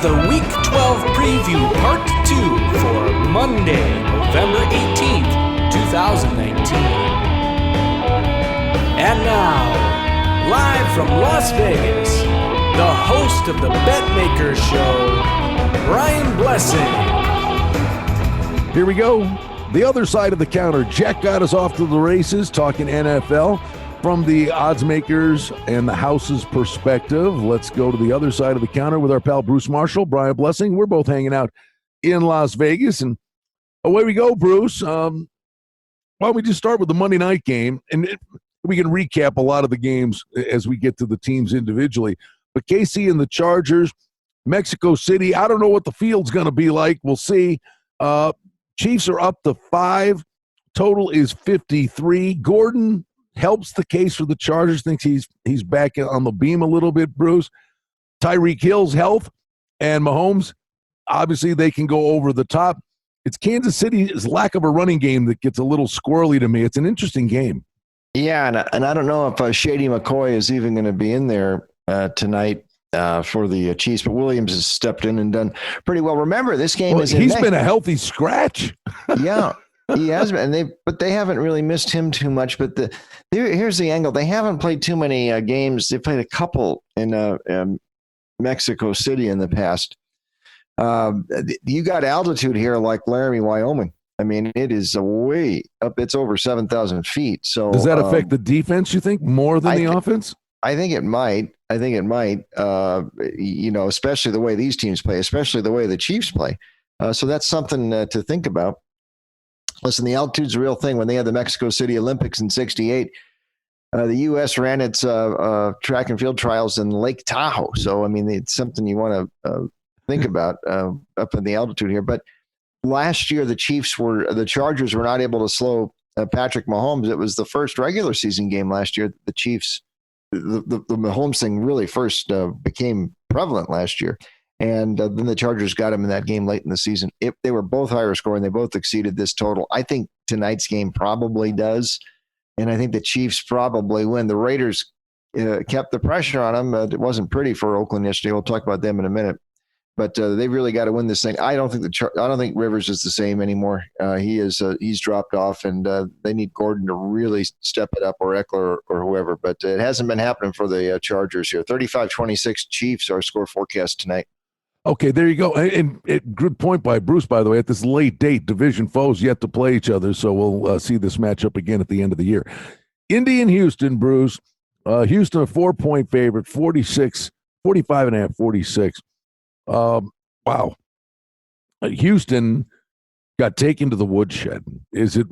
the Week 12 preview part 2 for Monday, November 18th, 2019. And now, live from Las Vegas, the host of the BetMaker Show, Brian Blessing. Here we go. The other side of the counter. Jack got us off to the races talking NFL from the odds makers and the house's perspective. Let's go to the other side of the counter with our pal Bruce Marshall, Brian Blessing. We're both hanging out in Las Vegas, and away we go, Bruce. Why don't we just start with the Monday night game, and we can recap a lot of the games as we get to the teams individually. But KC and the Chargers, Mexico City, I don't know what the field's going to be like. We'll see. Chiefs are up to 5. Total is 53. Gordon helps the case for the Chargers, thinks he's back on the beam a little bit, Bruce. Tyreek Hill's health and Mahomes, obviously they can go over the top. It's Kansas City's lack of a running game that gets a little squirrely to me. It's an interesting game. Yeah, and I don't know if Shady McCoy is even going to be in there tonight for the Chiefs, but Williams has stepped in and done pretty well. Remember, this game is in He's May. been a healthy scratch. Yeah. He has been, but they haven't really missed him too much. But here's the angle: they haven't played too many games. They played a couple in Mexico City in the past. You got altitude here, like Laramie, Wyoming. I mean, it is way up. It's over 7,000 feet. So does that affect the defense? You think more than the offense? I think it might. Especially the way these teams play, especially the way the Chiefs play. So that's something to think about. Listen, the altitude's a real thing. When they had the Mexico City Olympics in '68, the U.S. ran its track and field trials in Lake Tahoe. So, I mean, it's something you want to think about up in the altitude here. But last year, the Chargers were not able to slow Patrick Mahomes. It was the first regular season game last year. The Chiefs, the Mahomes thing really first became prevalent last year. And then the Chargers got him in that game late in the season. They were both higher scoring. They both exceeded this total. I think tonight's game probably does. And I think the Chiefs probably win. The Raiders kept the pressure on them. It wasn't pretty for Oakland yesterday. We'll talk about them in a minute. But they really got to win this thing. I don't think Rivers is the same anymore. He's dropped off, and they need Gordon to really step it up, or Eckler or whoever. But it hasn't been happening for the Chargers here. 35-26 Chiefs, our score forecast tonight. Okay, there you go. And good point by Bruce, by the way. At this late date, division foes yet to play each other, so we'll see this matchup again at the end of the year. Indy and Houston, Bruce. Houston a 4-point favorite, 45.5, 46. Wow. Houston got taken to the woodshed. Is it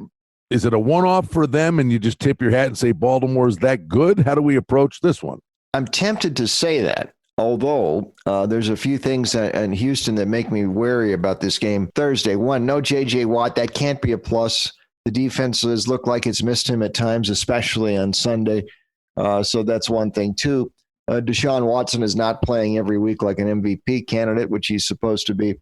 a one-off for them, and you just tip your hat and say Baltimore is that good? How do we approach this one? I'm tempted to say that. Although there's a few things in Houston that make me wary about this game Thursday. One, no J.J. Watt. That can't be a plus. The defenses look like it's missed him at times, especially on Sunday. So that's one thing. Two, Deshaun Watson is not playing every week like an MVP candidate, which he's supposed to be.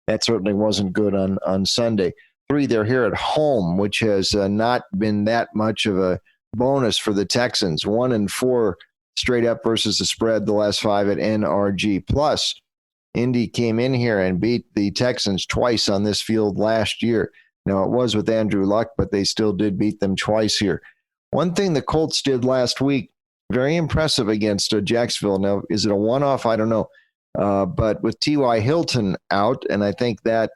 That certainly wasn't good on Sunday. Three, they're here at home, which has not been that much of a bonus for the Texans. 1-4 straight up versus the spread the last 5 at NRG. Plus, Indy came in here and beat the Texans twice on this field last year. Now, it was with Andrew Luck, but they still did beat them twice here. One thing the Colts did last week, very impressive against Jacksonville. Now, is it a one-off? I don't know. But with T.Y. Hilton out, and I think that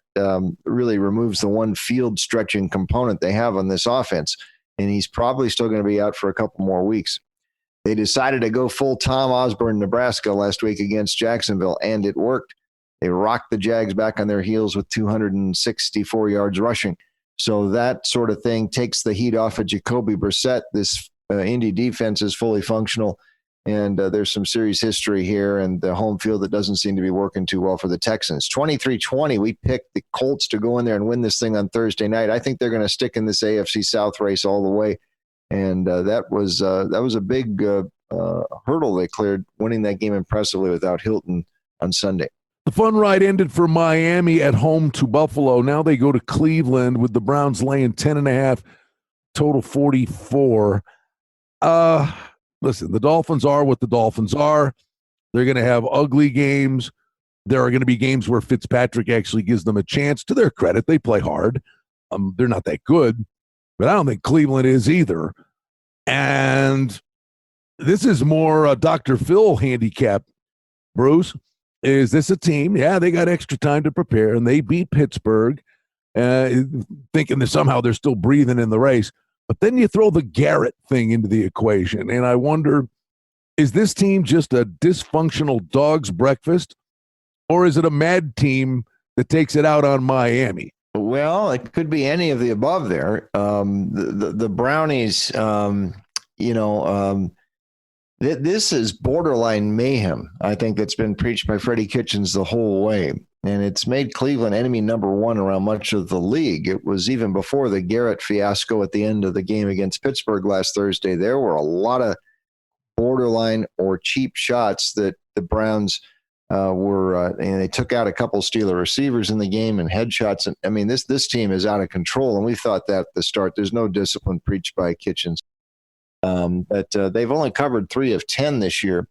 really removes the one field stretching component they have on this offense, and he's probably still going to be out for a couple more weeks. They decided to go full Tom Osborne, Nebraska last week against Jacksonville, and it worked. They rocked the Jags back on their heels with 264 yards rushing. So that sort of thing takes the heat off of Jacoby Brissett. This Indy defense is fully functional, and there's some serious history here, and the home field that doesn't seem to be working too well for the Texans. 23-20, we picked the Colts to go in there and win this thing on Thursday night. I think they're going to stick in this AFC South race all the way. And that was a big hurdle they cleared, winning that game impressively without Hilton on Sunday. The fun ride ended for Miami at home to Buffalo. Now they go to Cleveland with the Browns laying 10.5, total 44. Listen, the Dolphins are what the Dolphins are. They're going to have ugly games. There are going to be games where Fitzpatrick actually gives them a chance. To their credit, they play hard. They're not that good, but I don't think Cleveland is either. And this is more a Dr. Phil handicap, Bruce. Is this a team? Yeah, they got extra time to prepare, and they beat Pittsburgh, thinking that somehow they're still breathing in the race. But then you throw the Garrett thing into the equation, and I wonder, is this team just a dysfunctional dog's breakfast, or is it a mad team that takes it out on Miami? Well, it could be any of the above there. The Brownies, this is borderline mayhem, I think, that's been preached by Freddie Kitchens the whole way. And it's made Cleveland enemy number one around much of the league. It was even before the Garrett fiasco at the end of the game against Pittsburgh last Thursday. There were a lot of borderline or cheap shots that the Browns and they took out a couple Steeler receivers in the game and headshots. And I mean, this team is out of control. And we thought that at the start. There's no discipline preached by Kitchens. But they've only covered 3 of 10 this year.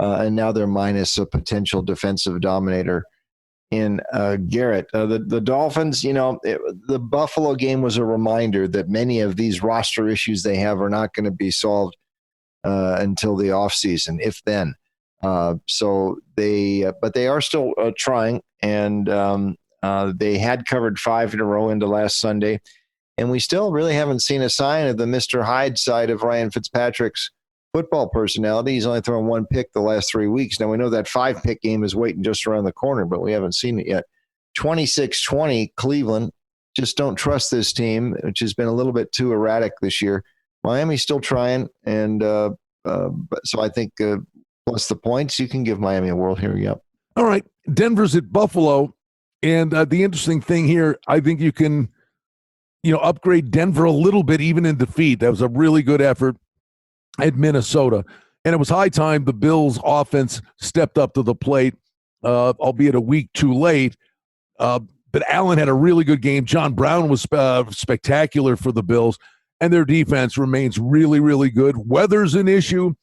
And now they're minus a potential defensive dominator in Garrett. The Dolphins, the Buffalo game was a reminder that many of these roster issues they have are not going to be solved until the offseason, if then. But they are still trying, and they had covered 5 in a row into last Sunday. And we still really haven't seen a sign of the Mr. Hyde side of Ryan Fitzpatrick's football personality. He's only thrown 1 pick the last 3 weeks. Now, we know that 5-pick game is waiting just around the corner, but we haven't seen it yet. 26-20, Cleveland. Just don't trust this team, which has been a little bit too erratic this year. Miami's still trying, and so I think plus the points, you can give Miami a whirl here. Yep. All right. Denver's at Buffalo, and the interesting thing here, I think you can – upgrade Denver a little bit even in defeat. That was a really good effort at Minnesota. And it was high time the Bills' offense stepped up to the plate, albeit a week too late. But Allen had a really good game. John Brown was spectacular for the Bills, and their defense remains really, really good. Weather's an issue,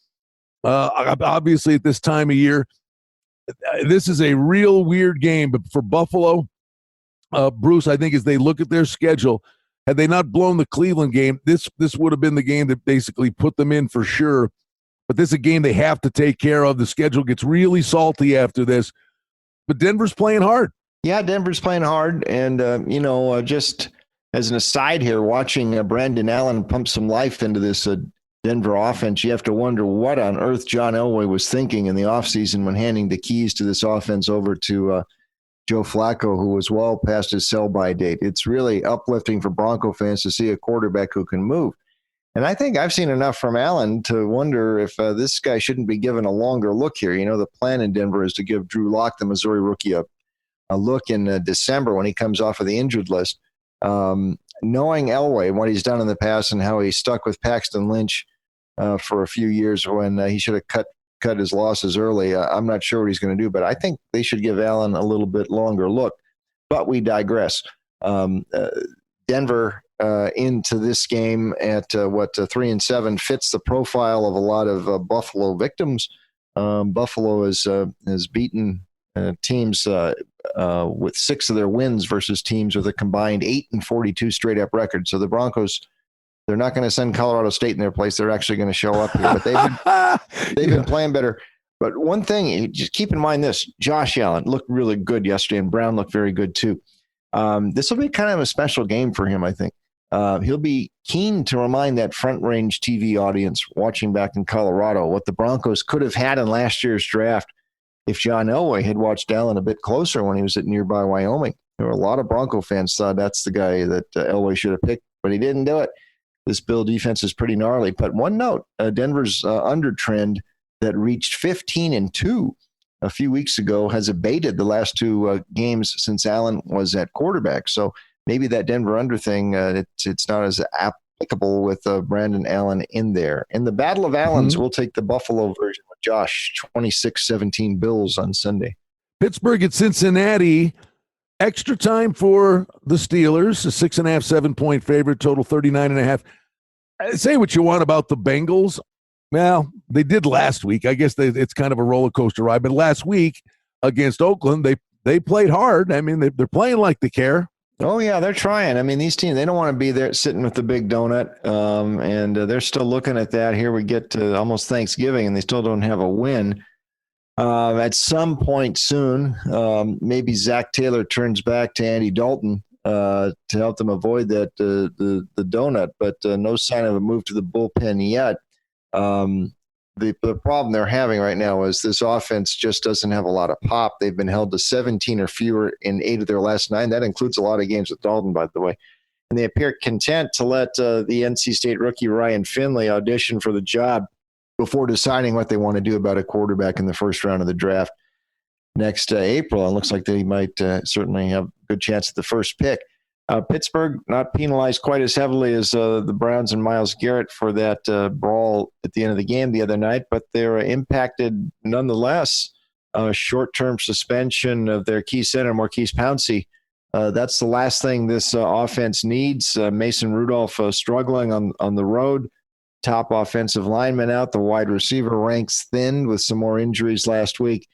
obviously, at this time of year. This is a real weird game. But for Buffalo, Bruce, I think as they look at their schedule, had they not blown the Cleveland game, this would have been the game that basically put them in for sure. But this is a game they have to take care of. The schedule gets really salty after this. But Denver's playing hard. Yeah, Denver's playing hard. And, just as an aside here, watching Brandon Allen pump some life into this Denver offense, you have to wonder what on earth John Elway was thinking in the offseason when handing the keys to this offense over to Joe Flacco, who was well past his sell-by date. It's really uplifting for Bronco fans to see a quarterback who can move. And I think I've seen enough from Allen to wonder if this guy shouldn't be given a longer look here. The plan in Denver is to give Drew Lock, the Missouri rookie, a look in December when he comes off of the injured list. Knowing Elway, what he's done in the past and how he stuck with Paxton Lynch for a few years when he should have cut his losses early. I'm not sure what he's going to do, but I think they should give Allen a little bit longer look. But we digress. Denver into this game at 3-7 fits the profile of a lot of Buffalo victims. Buffalo has beaten teams with 6 of their wins versus teams with a combined 8-42 straight up record. So the Broncos, they're not going to send Colorado State in their place. They're actually going to show up here, but they've been playing better. But one thing, just keep in mind this: Josh Allen looked really good yesterday, and Brown looked very good too. This will be kind of a special game for him, I think. He'll be keen to remind that Front Range TV audience watching back in Colorado what the Broncos could have had in last year's draft if John Elway had watched Allen a bit closer when he was at nearby Wyoming. There were a lot of Bronco fans thought that's the guy that Elway should have picked, but he didn't do it. This Bill defense is pretty gnarly. But one note, Denver's under trend that reached 15-2 a few weeks ago has abated the last 2 games since Allen was at quarterback. So maybe that Denver under thing, it's not as applicable with Brandon Allen in there. In the Battle of Allens, we'll take the Buffalo version with Josh, 26-17 Bills on Sunday. Pittsburgh at Cincinnati. Extra time for the Steelers, a 6.5, 7-point favorite, total 39.5. Say what you want about the Bengals. Well, they did last week. I guess it's kind of a roller coaster ride. But last week, against Oakland. They played hard. I mean, they're playing like they care. Oh, yeah, they're trying. I mean, these teams, they don't want to be there sitting with the big donut, and they're still looking at that. Here we get to almost Thanksgiving, and they still don't have a win. At some point soon, maybe Zach Taylor turns back to Andy Dalton to help them avoid that the donut, but no sign of a move to the bullpen yet. The problem they're having right now is this offense just doesn't have a lot of pop. They've been held to 17 or fewer in 8 of their last 9. That includes a lot of games with Dalton, by the way. And they appear content to let the NC State rookie Ryan Finley audition for the job before deciding what they want to do about a quarterback in the first round of the draft next April. It looks like they might certainly have a good chance at the first pick. Pittsburgh not penalized quite as heavily as the Browns and Myles Garrett for that brawl at the end of the game the other night, but they're impacted nonetheless. Short-term suspension of their key center, Maurkice Pouncey. That's the last thing this offense needs. Mason Rudolph struggling on the road. Top offensive lineman out. The wide receiver ranks thin with some more injuries last week.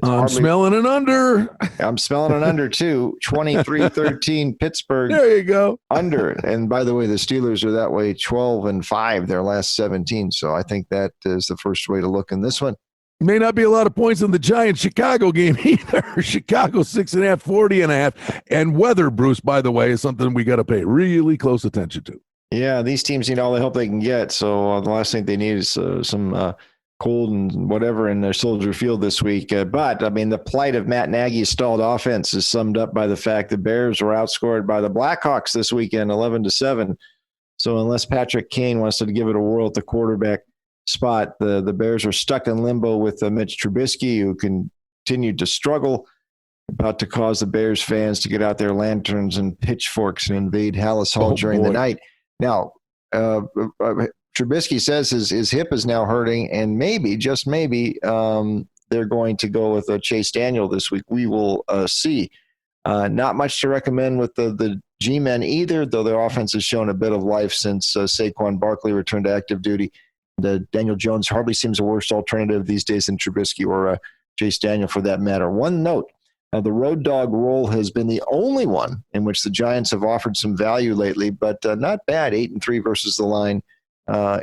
I'm smelling an under. I'm smelling an under, too. 23-13 Pittsburgh. There you go. Under. And by the way, the Steelers are that way 12-5 their last 17. So I think that is the first way to look in this one. May not be a lot of points in the Giants-Chicago game either. Chicago 6.5, 40.5. And weather, Bruce, by the way, is something we got to pay really close attention to. Yeah, these teams need all the help they can get. So the last thing they need is some cold and whatever in their Soldier Field this week. But, I mean, the plight of Matt Nagy's stalled offense is summed up by the fact the Bears were outscored by the Blackhawks this weekend, 11-7. So unless Patrick Kane wants to give it a whirl at the quarterback spot, the Bears are stuck in limbo with Mitch Trubisky, who continued to struggle, about to cause the Bears fans to get out their lanterns and pitchforks and invade Hallis Hall during the night. Now, Trubisky says his hip is now hurting, and maybe, just maybe, they're going to go with Chase Daniel this week. We will see. Not much to recommend with the G-men either, though their offense has shown a bit of life since Saquon Barkley returned to active duty. Daniel Jones hardly seems a worse alternative these days than Trubisky or Chase Daniel for that matter. One note. The road dog role has been the only one in which the Giants have offered some value lately, but not bad, 8-3 versus the line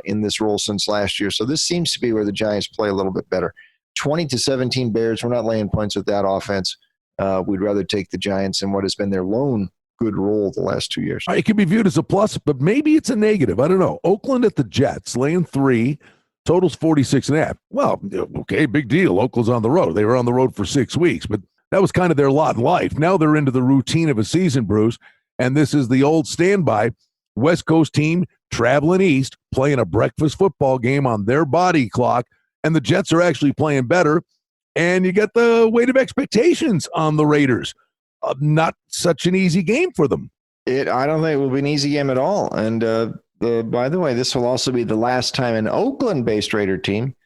in this role since last year. So this seems to be where the Giants play a little bit better. 20-17 Bears. We're not laying points with that offense. We'd rather take the Giants in what has been their lone good role the last 2 years. It could be viewed as a plus, but maybe it's a negative. I don't know. Oakland at the Jets, laying 3, totals 46.5. Well, okay, big deal. Oakland's on the road. They were on the road for 6 weeks, but that was kind of their lot in life. Now they're into the routine of a season, Bruce, and this is the old standby. West Coast team traveling east, playing a breakfast football game on their body clock, and the Jets are actually playing better, and you get the weight of expectations on the Raiders. Not such an easy game for them. I don't think it will be an easy game at all. And by the way, this will also be the last time an Oakland-based Raider team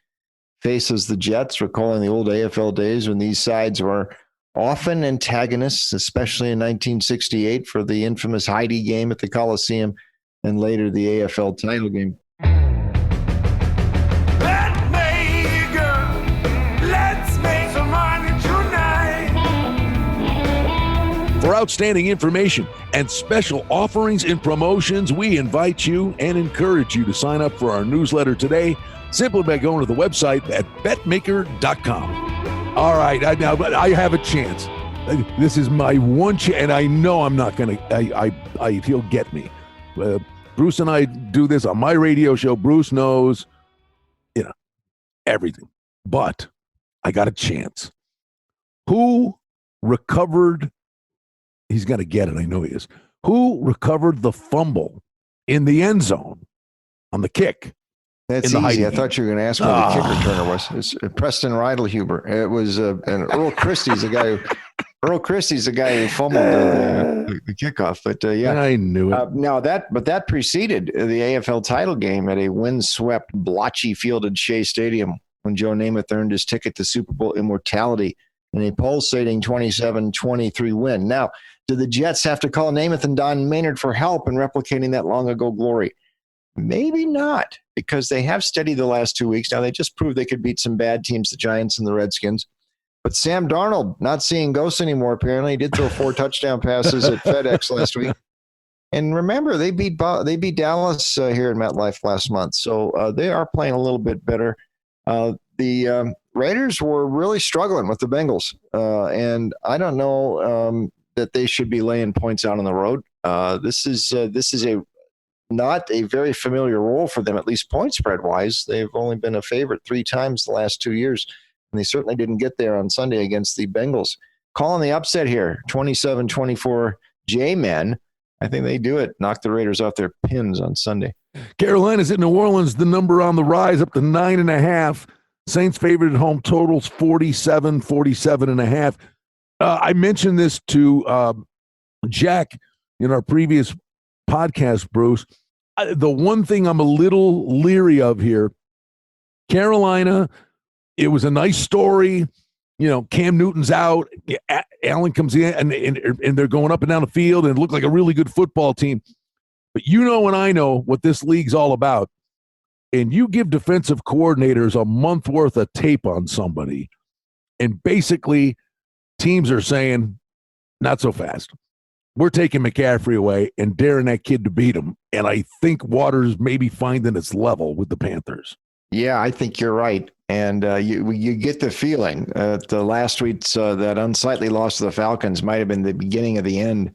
faces the Jets, recalling the old AFL days when these sides were often antagonists, especially in 1968 for the infamous Heidi game at the Coliseum and later the AFL title game. BetMaker, let's make some money tonight. For outstanding information and special offerings and promotions, we invite you and encourage you to sign up for our newsletter today simply by going to the website at betmaker.com. All right, now I have a chance. This is my one chance, and I know I'm not going to, he'll get me. Bruce and I do this on my radio show. Bruce knows, everything. But I got a chance. Who recovered, he's going to get it, I know he is. Who recovered the fumble in the end zone on the kick? That's easy. I thought you were going to ask who the kick returner was. It's Preston Riedlhuber. It was and Earl Christie's the guy who fumbled the kickoff. But yeah, I knew it. That preceded the AFL title game at a windswept, blotchy field at Shea Stadium when Joe Namath earned his ticket to Super Bowl immortality in a pulsating 27-23 win. Now, do the Jets have to call Namath and Don Maynard for help in replicating that long ago glory? Maybe not, because they have steadied the last 2 weeks. Now, they just proved they could beat some bad teams, the Giants and the Redskins. But Sam Darnold, not seeing ghosts anymore, apparently. He did throw 4 touchdown passes at FedEx last week. And remember, they beat Dallas here at MetLife last month. So they are playing a little bit better. The Raiders were really struggling with the Bengals. And I don't know that they should be laying points out on the road. This is not a very familiar role for them, at least point spread wise. They've only been a favorite 3 times the last 2 years. And they certainly didn't get there on Sunday against the Bengals. Calling the upset here, 27-24 J-Men. I think they do it. Knock the Raiders off their pins on Sunday. Carolina's at New Orleans. The number on the rise up to 9.5. Saints favored at home totals 47.5. I mentioned this to Jack in our previous podcast, Bruce. The one thing I'm a little leery of here, Carolina, it was a nice story. Cam Newton's out. Allen comes in, and they're going up and down the field, and it looked like a really good football team. But and I know what this league's all about. And you give defensive coordinators a month worth of tape on somebody, and basically teams are saying, not so fast. We're taking McCaffrey away and daring that kid to beat him. And I think Waters may be finding its level with the Panthers. Yeah, I think you're right. And you get the feeling the last week's that unsightly loss to the Falcons might have been the beginning of the end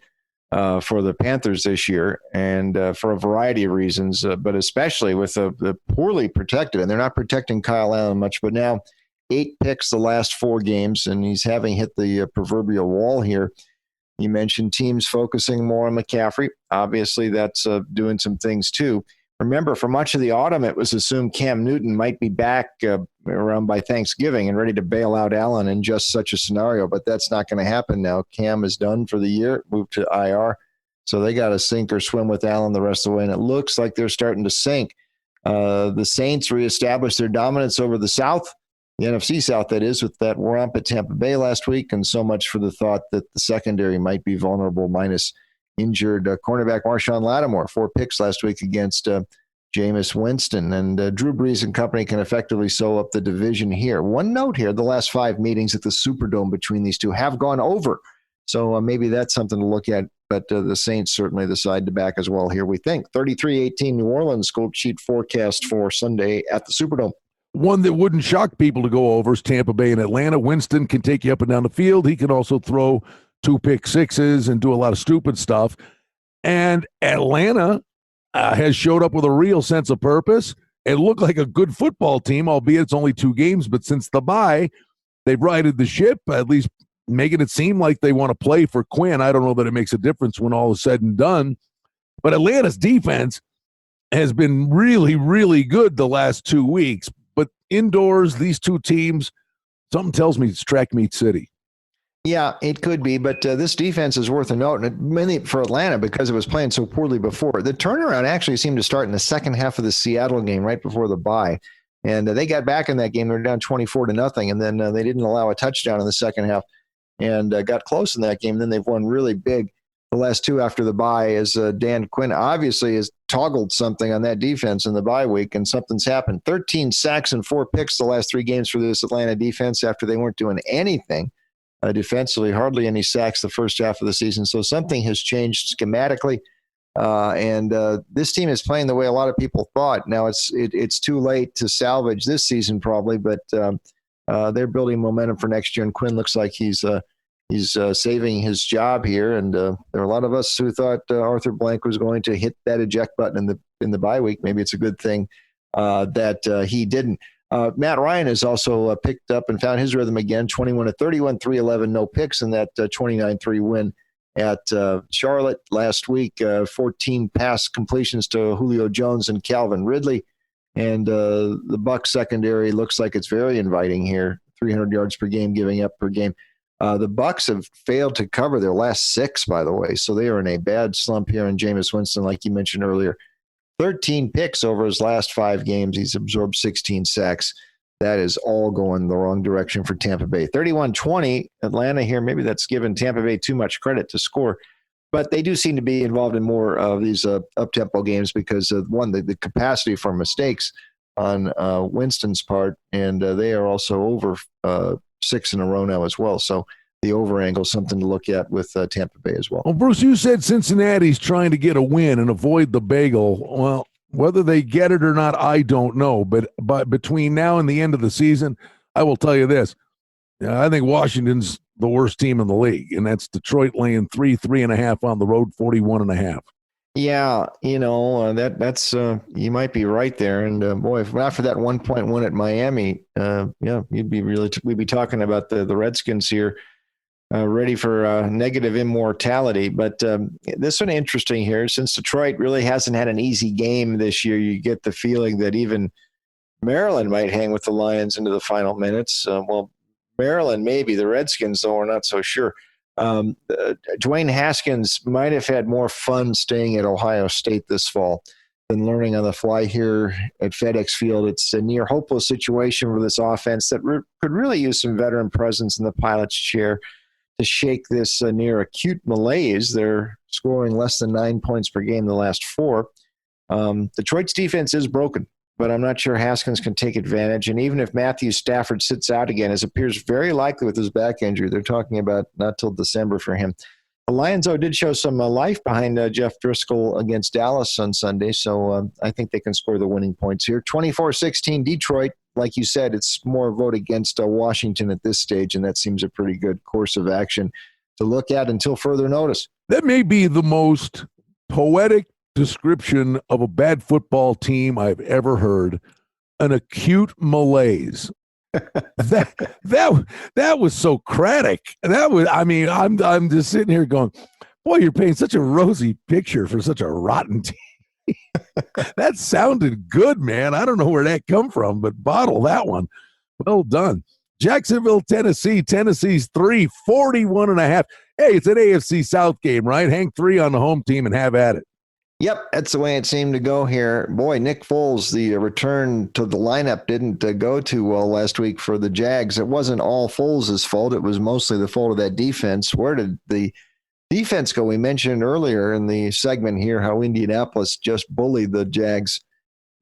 for the Panthers this year, and for a variety of reasons, but especially with the poorly protected. And they're not protecting Kyle Allen much, but now 8 picks the last 4 games, and he's having hit the proverbial wall here. You mentioned teams focusing more on McCaffrey. Obviously, that's doing some things too. Remember, for much of the autumn, it was assumed Cam Newton might be back around by Thanksgiving and ready to bail out Allen in just such a scenario, but that's not going to happen now. Cam is done for the year, moved to IR, so they got to sink or swim with Allen the rest of the way, and it looks like they're starting to sink. The Saints reestablished their dominance over the South, the NFC South, that is, with that romp at Tampa Bay last week, and so much for the thought that the secondary might be vulnerable minus injured cornerback Marshawn Lattimore, 4 picks last week against Jameis Winston. And Drew Brees and company can effectively sew up the division here. One note here, the last 5 meetings at the Superdome between these two have gone over. So maybe that's something to look at. But the Saints certainly the side to back as well here, we think. 33-18 New Orleans, Gold Sheet forecast for Sunday at the Superdome. One that wouldn't shock people to go over is Tampa Bay and Atlanta. Winston can take you up and down the field. He can also throw 2 pick sixes and do a lot of stupid stuff. And Atlanta has showed up with a real sense of purpose. It looked like a good football team, albeit it's only 2 games. But since the bye, they've righted the ship, at least making it seem like they want to play for Quinn. I don't know that it makes a difference when all is said and done. But Atlanta's defense has been really, really good the last 2 weeks. But indoors, these 2 teams, something tells me it's track meet city. Yeah, it could be, but this defense is worth a note, and mainly for Atlanta because it was playing so poorly before. The turnaround actually seemed to start in the second half of the Seattle game right before the bye, and they got back in that game. They were down 24-0, and then they didn't allow a touchdown in the second half and got close in that game. Then they've won really big the last 2 after the bye, as Dan Quinn obviously has toggled something on that defense in the bye week, and something's happened. 13 sacks and 4 picks the last 3 games for this Atlanta defense after they weren't doing anything. Defensively, hardly any sacks the first half of the season. So something has changed schematically, and this team is playing the way a lot of people thought. Now it's too late to salvage this season probably, but they're building momentum for next year. And Quinn looks like he's saving his job here. And there are a lot of us who thought Arthur Blank was going to hit that eject button in the bye week. Maybe it's a good thing that he didn't. Matt Ryan has also picked up and found his rhythm again, 21-31, 311, no picks in that 29-3 win at Charlotte last week. 14 pass completions to Julio Jones and Calvin Ridley. And the Bucs secondary looks like it's very inviting here, 300 yards per game, giving up per game. The Bucs have failed to cover their last 6, by the way, so they are in a bad slump here. And Jameis Winston, like you mentioned earlier, 13 picks over his last 5 games. He's absorbed 16 sacks. That is all going the wrong direction for Tampa Bay. 31-20, Atlanta here. Maybe that's given Tampa Bay too much credit to score. But they do seem to be involved in more of these up-tempo games because, one, the capacity for mistakes on Winston's part, and they are also over 6 in a row now as well. So the over angle is something to look at with Tampa Bay as well. Well, Bruce, you said Cincinnati's trying to get a win and avoid the bagel. Well, whether they get it or not, I don't know. But between now and the end of the season, I will tell you this. I think Washington's the worst team in the league, and that's Detroit laying 3.5 on the road, 41.5. Yeah, that's you might be right there. And boy, if not for that 1-point win at Miami, we'd be talking about the Redskins here, ready for negative immortality. But this one interesting here, since Detroit really hasn't had an easy game this year, you get the feeling that even Maryland might hang with the Lions into the final minutes. Maryland maybe, the Redskins though, we're not so sure. Dwayne Haskins might have had more fun staying at Ohio State this fall than learning on the fly here at FedEx Field. It's a near hopeless situation for this offense that could really use some veteran presence in the pilot's chair to shake this near acute malaise. They're scoring less than 9 points per game the last 4. Detroit's defense is broken, but I'm not sure Haskins can take advantage. And even if Matthew Stafford sits out again, as appears very likely with his back injury, they're talking about not till December for him. The Lions, though, did show some life behind Jeff Driscoll against Dallas on Sunday, so I think they can score the winning points here. 24-16 Detroit. Like you said, it's more a vote against Washington at this stage, and that seems a pretty good course of action to look at until further notice. That may be the most poetic description of a bad football team I've ever heard. An acute malaise. that was Socratic. I'm just sitting here going, boy, you're painting such a rosy picture for such a rotten team. That sounded good, man. I don't know where that come from, but bottle that one. Well done. Jacksonville, Tennessee. Tennessee's 41.5. Hey, it's an AFC South game, right? Hang 3 on the home team and have at it. Yep, that's the way it seemed to go here. Boy, Nick Foles, the return to the lineup didn't go too well last week for the Jags. It wasn't all Foles' fault. It was mostly the fault of that defense. Where did the defense go? We mentioned earlier in the segment here how Indianapolis just bullied the Jags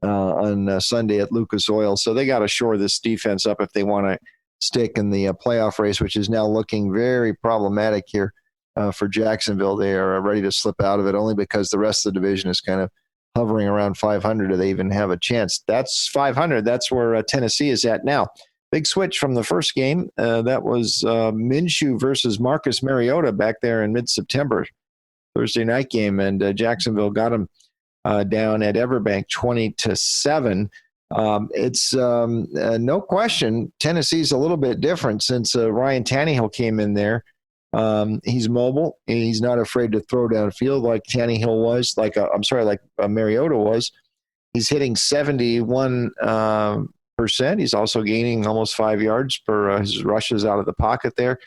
on Sunday at Lucas Oil. So they got to shore this defense up if they want to stick in the playoff race, which is now looking very problematic here. For Jacksonville. They are ready to slip out of it only because the rest of the division is kind of hovering around 500. Do they even have a chance? That's 500. That's where Tennessee is at now. Big switch from the first game. That was Minshew versus Marcus Mariota back there in mid-September, Thursday night game, and Jacksonville got him down at Everbank 20-7. It's no question Tennessee's a little bit different since Ryan Tannehill came in there. He's mobile, and he's not afraid to throw downfield like Tannehill was, like Mariota was. He's hitting 71%. He's also gaining almost 5 yards per his rushes out of the pocket there.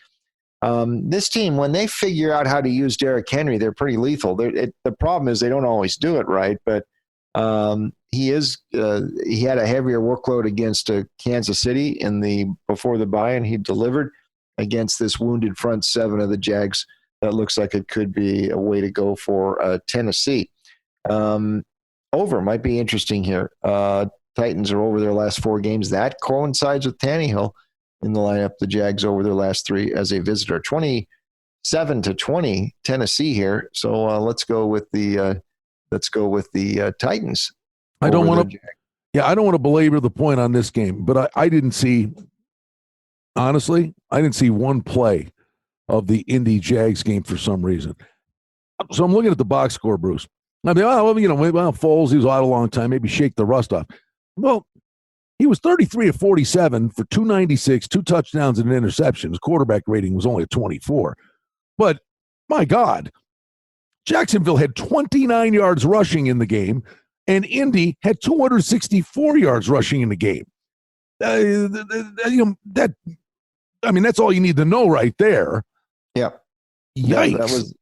This team, when they figure out how to use Derrick Henry, they're pretty lethal. The problem is they don't always do it right, but he had a heavier workload against Kansas City before the bye, and he delivered against this wounded front 7 of the Jags. That looks like it could be a way to go for Tennessee. Over might be interesting here. Titans are over their last 4 games. That coincides with Tannehill in the lineup. The Jags over their last 3 as a visitor. 27-20 Tennessee here. So let's go with the Titans. I don't want to belabor the point on this game, but I didn't see. Honestly, I didn't see one play of the Indy Jags game for some reason. So I'm looking at the box score, Bruce. I mean, Foles, he was out a long time, maybe shake the rust off. Well, he was 33 of 47 for 296, 2 touchdowns and an interception. His quarterback rating was only a 24. But, my God, Jacksonville had 29 yards rushing in the game, and Indy had 264 yards rushing in the game. That's all you need to know right there. Yeah. Yikes.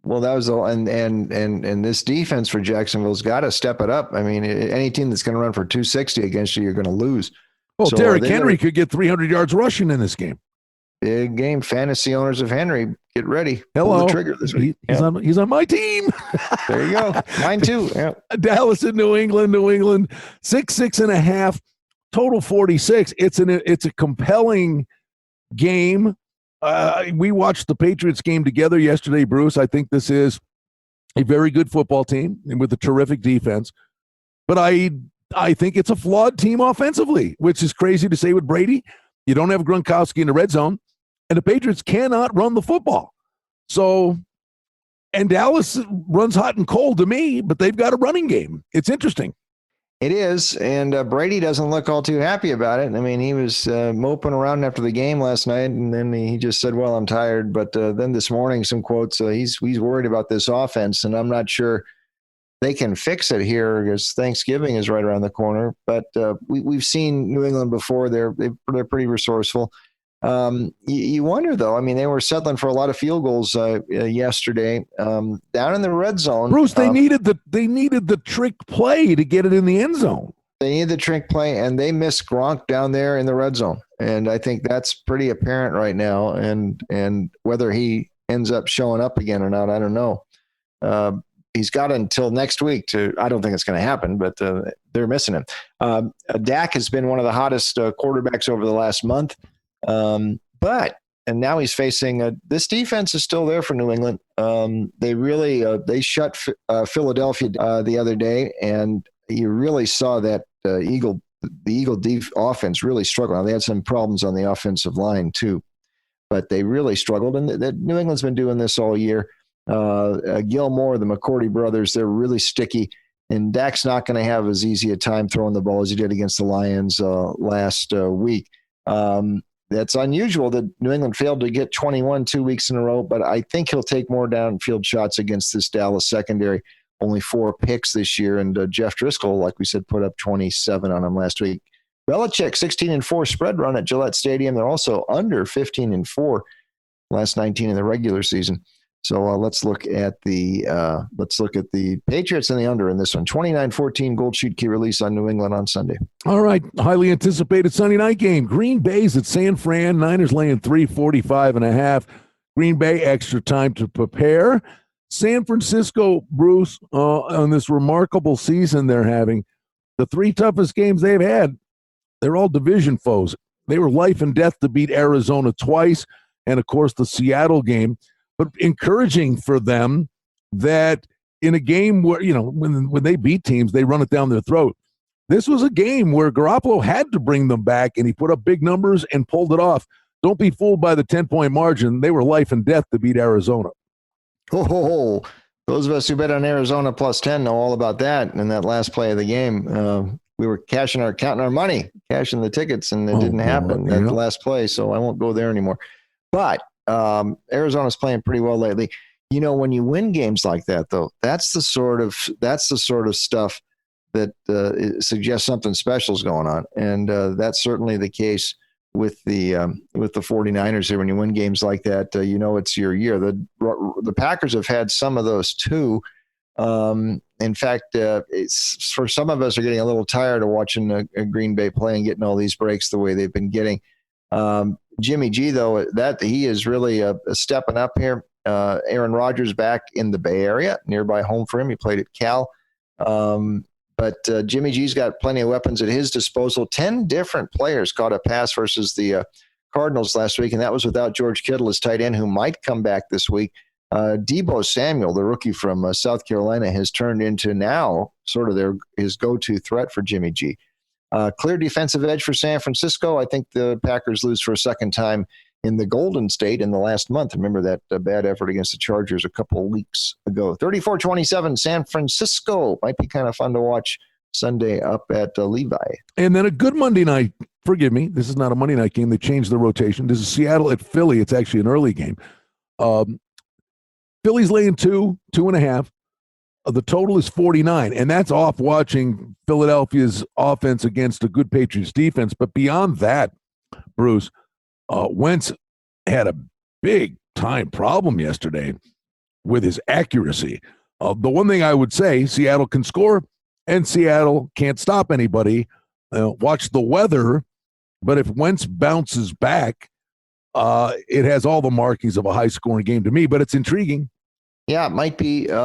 That was all. And this defense for Jacksonville's got to step it up. I mean, any team that's going to run for 260 against you, you're going to lose. Well, so Derrick Henry could get 300 yards rushing in this game. Big game. Fantasy owners of Henry, get ready. Hello. Pull the trigger this week. He's on my team. There you go. Mine too. Yeah. Dallas and New England, 6.5, total 46. It's a compelling game. We watched the Patriots game together yesterday, Bruce. I think this is a very good football team and with a terrific defense. But I think it's a flawed team offensively, which is crazy to say with Brady. You don't have Gronkowski in the red zone, and the Patriots cannot run the football. So, and Dallas runs hot and cold to me, but they've got a running game. It's interesting. It is, and Brady doesn't look all too happy about it. I mean, he was moping around after the game last night, and then he just said, well, I'm tired. But then this morning, some quotes, he's worried about this offense, and I'm not sure they can fix it here because Thanksgiving is right around the corner. But we've seen New England before. They're pretty resourceful. You wonder, though. I mean, they were settling for a lot of field goals yesterday down in the red zone. Bruce, they needed the trick play to get it in the end zone. They needed the trick play, and they missed Gronk down there in the red zone. And I think that's pretty apparent right now. And whether he ends up showing up again or not, I don't know. He's got until next week to. I don't think it's going to happen, but they're missing him. Dak has been one of the hottest quarterbacks over the last month. And now he's facing this defense is still there for New England. They really they shut Philadelphia the other day, and you really saw that the Eagle offense really struggled. Now, they had some problems on the offensive line too, but they really struggled. And New England's been doing this all year. Gilmore, the McCourty brothers, they're really sticky. And Dak's not going to have as easy a time throwing the ball as he did against the Lions last week. That's unusual that New England failed to get 21 2 weeks in a row, but I think he'll take more downfield shots against this Dallas secondary. Only 4 picks this year, and Jeff Driscoll, like we said, put up 27 on him last week. Belichick 16-4 spread run at Gillette Stadium. They're also under 15-4 last 19 in the regular season. So let's look at the Patriots and the under in this one. 29-14 Gold Sheet Key release on New England on Sunday. All right, highly anticipated Sunday night game. Green Bay's at San Fran. Niners laying 345.5. Green Bay extra time to prepare. San Francisco, Bruce, on this remarkable season they're having, the 3 toughest games they've had, they're all division foes. They were life and death to beat Arizona twice, and of course the Seattle game. But encouraging for them that in a game where, when they beat teams, they run it down their throat. This was a game where Garoppolo had to bring them back, and he put up big numbers and pulled it off. Don't be fooled by the 10-point margin. They were life and death to beat Arizona. Oh, those of us who bet on Arizona plus 10 know all about that. In that last play of the game, we were counting our money, cashing the tickets, and it didn't happen at the last play. So I won't go there anymore. But Arizona's playing pretty well lately. When you win games like that, though, that's the sort of stuff that suggests something special is going on, and that's certainly the case with the 49ers here. When you win games like that, it's your year. The Packers have had some of those too. In fact, it's for some of us are getting a little tired of watching a Green Bay play and getting all these breaks the way they've been getting. Jimmy G, though, that he is really stepping up here. Aaron Rodgers back in the Bay Area, nearby home for him. He played at Cal. But Jimmy G's got plenty of weapons at his disposal. 10 different players caught a pass versus the Cardinals last week, and that was without George Kittle, his tight end, who might come back this week. Deebo Samuel, the rookie from South Carolina, has turned into now sort of his go-to threat for Jimmy G. Clear defensive edge for San Francisco. I think the Packers lose for a second time in the Golden State in the last month. Remember that bad effort against the Chargers a couple of weeks ago. 34-27 San Francisco. Might be kind of fun to watch Sunday up at Levi. And then a good Monday night. Forgive me, this is not a Monday night game. They changed the rotation. This is Seattle at Philly. It's actually an early game. Philly's laying 2.5. The total is 49, and that's off watching Philadelphia's offense against a good Patriots defense. But beyond that, Bruce, Wentz had a big-time problem yesterday with his accuracy. The one thing I would say, Seattle can score, and Seattle can't stop anybody. Watch the weather, but if Wentz bounces back, it has all the markings of a high-scoring game to me, but it's intriguing. Yeah, it might be, they're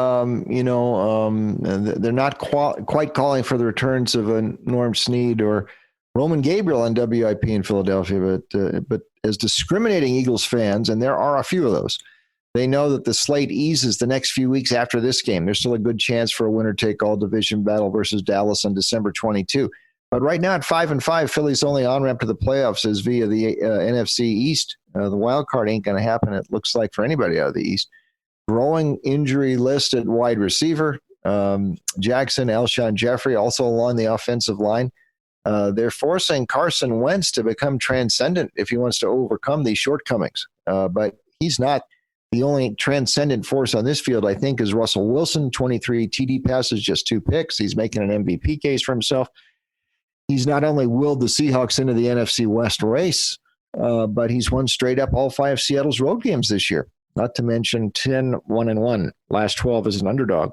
not quite calling for the returns of a Norm Snead or Roman Gabriel on WIP in Philadelphia, but as discriminating Eagles fans, and there are a few of those, they know that the slate eases the next few weeks after this game. There's still a good chance for a winner-take-all division battle versus Dallas on December 22. But right now at 5-5, Philly's only on-ramp to the playoffs is via the NFC East. The wild card ain't going to happen, it looks like, for anybody out of the East. Growing injury list at wide receiver. Jackson, Alshon Jeffrey, also along the offensive line. They're forcing Carson Wentz to become transcendent if he wants to overcome these shortcomings. But he's not. The only transcendent force on this field, I think, is Russell Wilson. 23 TD passes, just 2 picks. He's making an MVP case for himself. He's not only willed the Seahawks into the NFC West race, but he's won straight up all 5 Seattle's road games this year, not to mention 10-1-1, last 12 as an underdog.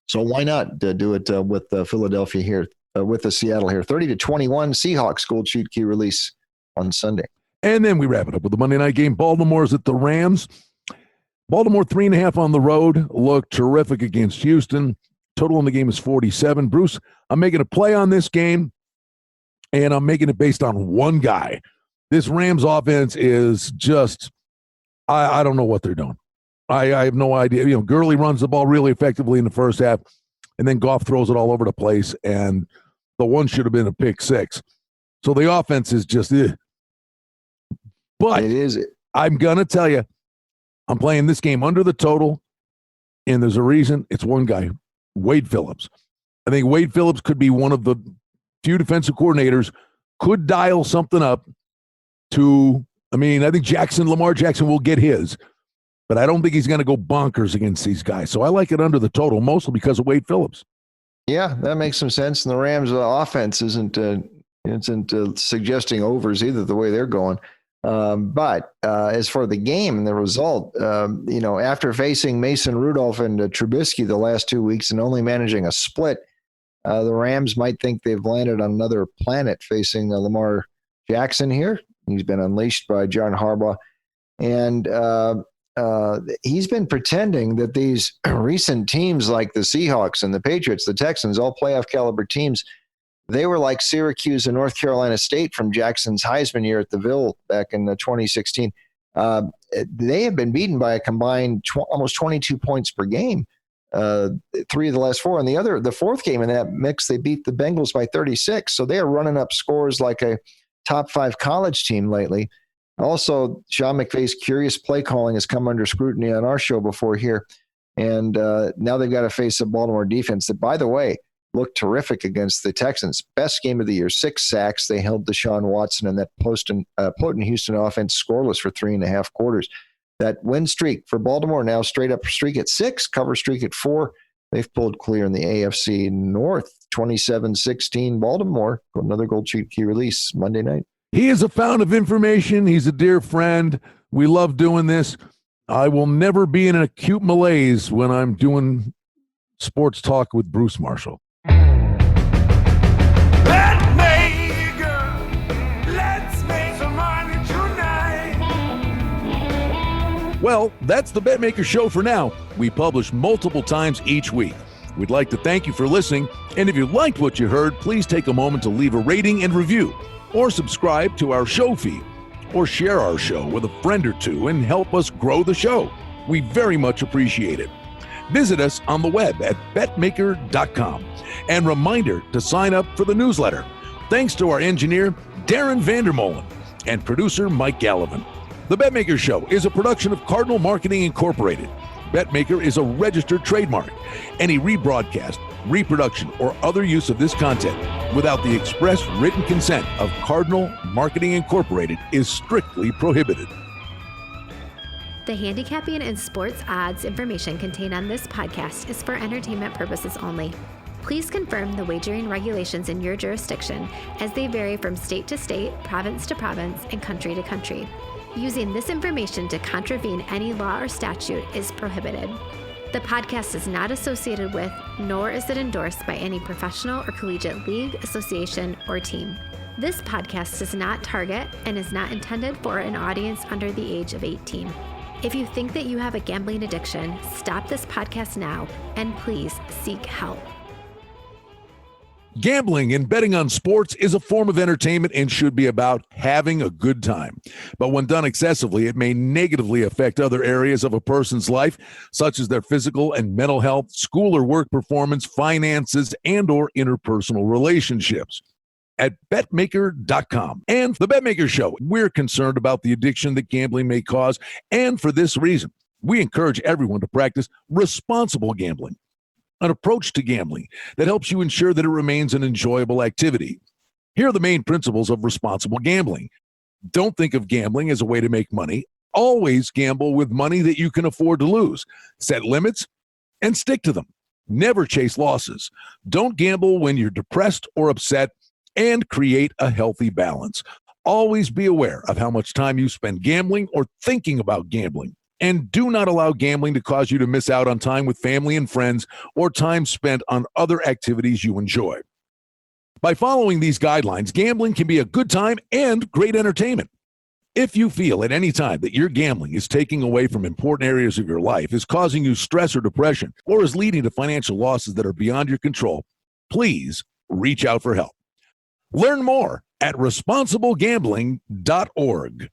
So why not do it with Philadelphia here, with the Seattle here? 30-21 Seahawks gold shoot key release on Sunday. And then we wrap it up with the Monday night game. Baltimore's at the Rams. Baltimore 3.5 on the road. Looked terrific against Houston. Total in the game is 47. Bruce, I'm making a play on this game, and I'm making it based on one guy. This Rams offense is just, I don't know what they're doing. I have no idea. You know, Gurley runs the ball really effectively in the first half, and then Goff throws it all over the place, and the one should have been a pick 6. So the offense is just, But it is. I'm going to tell you, I'm playing this game under the total, and there's a reason. It's one guy, Wade Phillips. I think Wade Phillips could be one of the few defensive coordinators, could dial something up to, I think Lamar Jackson will get his, but I don't think he's going to go bonkers against these guys. So I like it under the total, mostly because of Wade Phillips. Yeah, that makes some sense. And the Rams' offense isn't suggesting overs either, the way they're going. But as for the game and the result, after facing Mason Rudolph and Trubisky the last 2 weeks and only managing a split, the Rams might think they've landed on another planet facing Lamar Jackson here. He's been unleashed by John Harbaugh. And he's been pretending that these recent teams like the Seahawks and the Patriots, the Texans, all playoff caliber teams, they were like Syracuse and North Carolina State from Jackson's Heisman year at the Ville back in 2016. They have been beaten by a combined almost 22 points per game, 3 of the last 4. And the fourth game in that mix, they beat the Bengals by 36. So they are running up scores like a top 5 college team lately. Also, Sean McVay's curious play calling has come under scrutiny on our show before here. And now they've got to face a Baltimore defense that, by the way, looked terrific against the Texans. Best game of the year, 6 sacks. They held Deshaun Watson and that potent Houston offense scoreless for 3.5 quarters. That win streak for Baltimore now straight up streak at 6, cover streak at 4. They've pulled clear in the AFC North, 27-16 Baltimore. Another gold sheet key release Monday night. He is a fountain of information. He's a dear friend. We love doing this. I will never be in an acute malaise when I'm doing sports talk with Bruce Marshall. Well, that's the BetMaker Show for now. We publish multiple times each week. We'd like to thank you for listening, and if you liked what you heard, please take a moment to leave a rating and review, or subscribe to our show feed, or share our show with a friend or two and help us grow the show. We very much appreciate it. Visit us on the web at betmaker.com. And reminder to sign up for the newsletter. Thanks to our engineer, Darren Vandermolen, and producer, Mike Gallivan. The BetMaker Show is a production of Cardinal Marketing Incorporated. BetMaker is a registered trademark. Any rebroadcast, reproduction, or other use of this content without the express written consent of Cardinal Marketing Incorporated is strictly prohibited. The handicapping and sports odds information contained on this podcast is for entertainment purposes only. Please confirm the wagering regulations in your jurisdiction as they vary from state to state, province to province, and country to country. Using this information to contravene any law or statute is prohibited. The podcast is not associated with, nor is it endorsed by any professional or collegiate league, association, or team. This podcast does not target and is not intended for an audience under the age of 18. If you think that you have a gambling addiction, stop this podcast now and please seek help. Gambling and betting on sports is a form of entertainment and should be about having a good time. But when done excessively, it may negatively affect other areas of a person's life, such as their physical and mental health, school or work performance, finances, and or interpersonal relationships. At BetMaker.com and the BetMaker Show, we're concerned about the addiction that gambling may cause, and for this reason, we encourage everyone to practice responsible gambling, an approach to gambling that helps you ensure that it remains an enjoyable activity. Here are the main principles of responsible gambling. Don't think of gambling as a way to make money. Always gamble with money that you can afford to lose. Set limits and stick to them. Never chase losses. Don't gamble when you're depressed or upset, and create a healthy balance. Always be aware of how much time you spend gambling or thinking about gambling. And do not allow gambling to cause you to miss out on time with family and friends or time spent on other activities you enjoy. By following these guidelines, gambling can be a good time and great entertainment. If you feel at any time that your gambling is taking away from important areas of your life, is causing you stress or depression, or is leading to financial losses that are beyond your control, please reach out for help. Learn more at responsiblegambling.org.